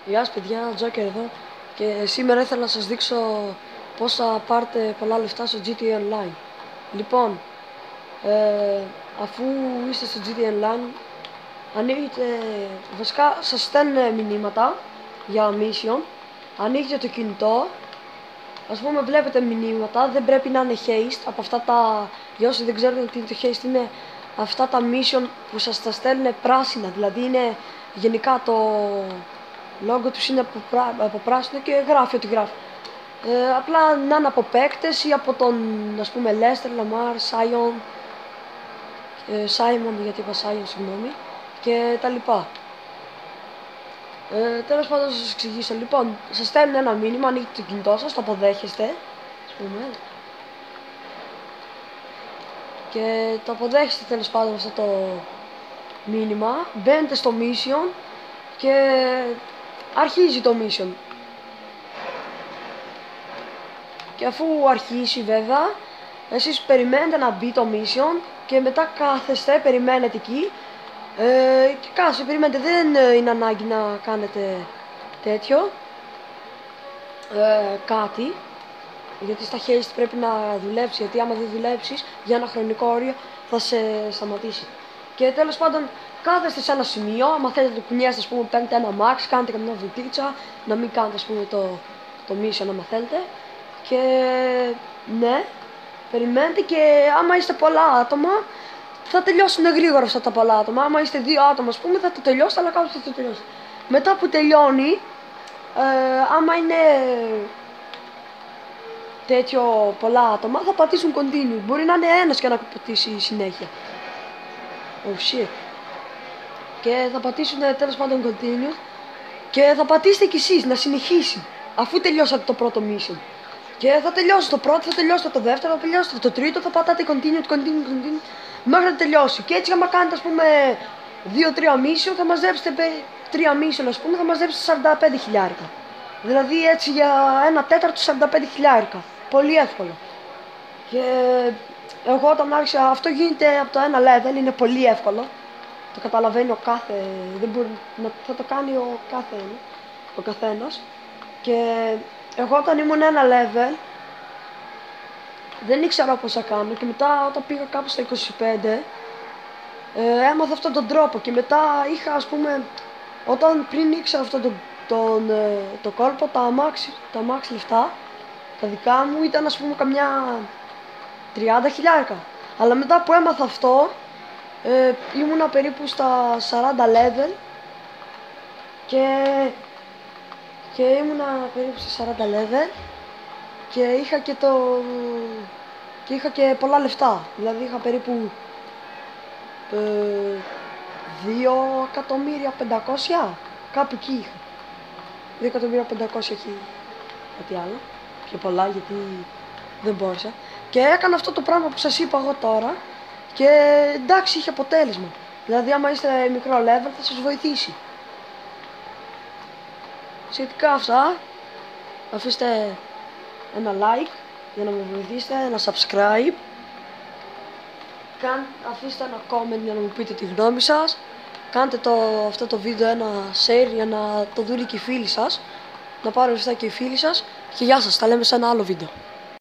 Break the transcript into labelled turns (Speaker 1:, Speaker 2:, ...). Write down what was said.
Speaker 1: Γεια σας παιδιά, Τζόκερ εδώ και σήμερα ήθελα να σας δείξω πώς θα πάρετε πολλά λεφτά στο GTA Online. Λοιπόν, αφού είστε στο GTA Online, ανοίγετε, βασικά σας στέλνουν μηνύματα για mission, ανοίγετε το κινητό, ας πούμε βλέπετε μηνύματα, δεν πρέπει να είναι haste, από αυτά τα, για όσοι δεν ξέρετε τι είναι το haste, είναι αυτά τα mission που σας τα στέλνουν πράσινα, δηλαδή είναι γενικά το λόγο τους είναι από πράσινο και γράφει ότι γράφει. Απλά να είναι από παίκτες ή από τον, ας πούμε, Lester, Lamar, Simon, γιατί είπα Simon, συγγνώμη, και τα λοιπά. Τέλος πάντων θα σας εξηγήσω. Λοιπόν, σας στέλνουν ένα μήνυμα, ανοίγετε το κινητό σας, το αποδέχεστε, ας πούμε, και το αποδέχεστε τέλος πάντων αυτό το μήνυμα, μπαίνετε στο mission και αρχίζει το mission. Και αφού αρχίσει βέβαια, εσείς περιμένετε να μπει το mission και μετά κάθεστε, περιμένετε εκεί και κάθεστε, περιμένετε, δεν είναι ανάγκη να κάνετε τέτοιο κάτι, γιατί στα haste πρέπει να δουλέψει, γιατί άμα δεν δουλέψεις για ένα χρονικό όριο θα σε σταματήσει. Και τέλος πάντων κάθεστε σε ένα σημείο, άμα θέλετε το κουνιάστε, ας πούμε, παίρνετε ένα max, κάνετε καμιά βουτίτσα, να μην κάνετε, ας πούμε, το mission άμα θέλετε. Και ναι, περιμένετε και άμα είστε πολλά άτομα θα τελειώσουν γρήγορα αυτά τα πολλά άτομα. Άμα είστε δύο άτομα, ας πούμε, θα το τελειώσετε, αλλά κάποιος θα το τελειώσει. Μετά που τελειώνει, άμα είναι τέτοιο πολλά άτομα, θα πατήσουν continue. Μπορεί να είναι ένας και να πατήσει συνέχεια. Oh shit. Και θα πατήσουν τέλος πάντων continue και θα πατήσετε κι εσείς να συνεχίσει αφού τελειώσατε το πρώτο mission. Και θα τελειώσετε το πρώτο, θα τελειώσετε το δεύτερο, θα τελειώσετε το τρίτο, θα πατάτε continue μέχρι να τελειώσει. Και έτσι άμα κάνετε, ας πούμε, 2-3 mission θα μαζέψετε 3 mission, ας πούμε, θα μαζέψετε 45 χιλιάρικα. Δηλαδή έτσι για ένα τέταρτο 45 χιλιάρικα. Πολύ εύκολο. Και εγώ όταν άρχισα, αυτό γίνεται από το ένα level, είναι πολύ εύκολο. Το καταλαβαίνει ο κάθε, δεν μπορεί, θα το κάνει ο καθένας. Και εγώ όταν ήμουν ένα level δεν ήξερα πώς θα κάνω και μετά όταν πήγα κάπου στα 25 έμαθα αυτόν τον τρόπο και μετά είχα, ας πούμε, όταν πριν ήξερα αυτόν το κόλπο, τα max λεφτά, τα δικά μου ήταν, ας πούμε, καμιά 30 χιλιάρικα. Αλλά μετά που έμαθα αυτό ήμουνα περίπου στα 40 level και ήμουνα περίπου στα 40 level και είχα και πολλά λεφτά. Δηλαδή είχα περίπου 2.500.000, κάπου εκεί είχα. 2.500.000 εκεί, κάτι άλλο, πιο πολλά γιατί δεν μπόρεσα. Και έκανα αυτό το πράγμα που σας είπα εγώ τώρα και εντάξει, είχε αποτέλεσμα. Δηλαδή άμα είστε μικρό level θα σας βοηθήσει. Σχετικά αυτά, αφήστε ένα like για να με βοηθήσετε, ένα subscribe, αφήστε ένα comment για να μου πείτε τη γνώμη σας, κάντε αυτό το βίντεο ένα share για να το δουν και οι φίλοι σας, να πάρουν λεφτά και οι φίλοι σας και γεια σας, τα λέμε σε ένα άλλο βίντεο.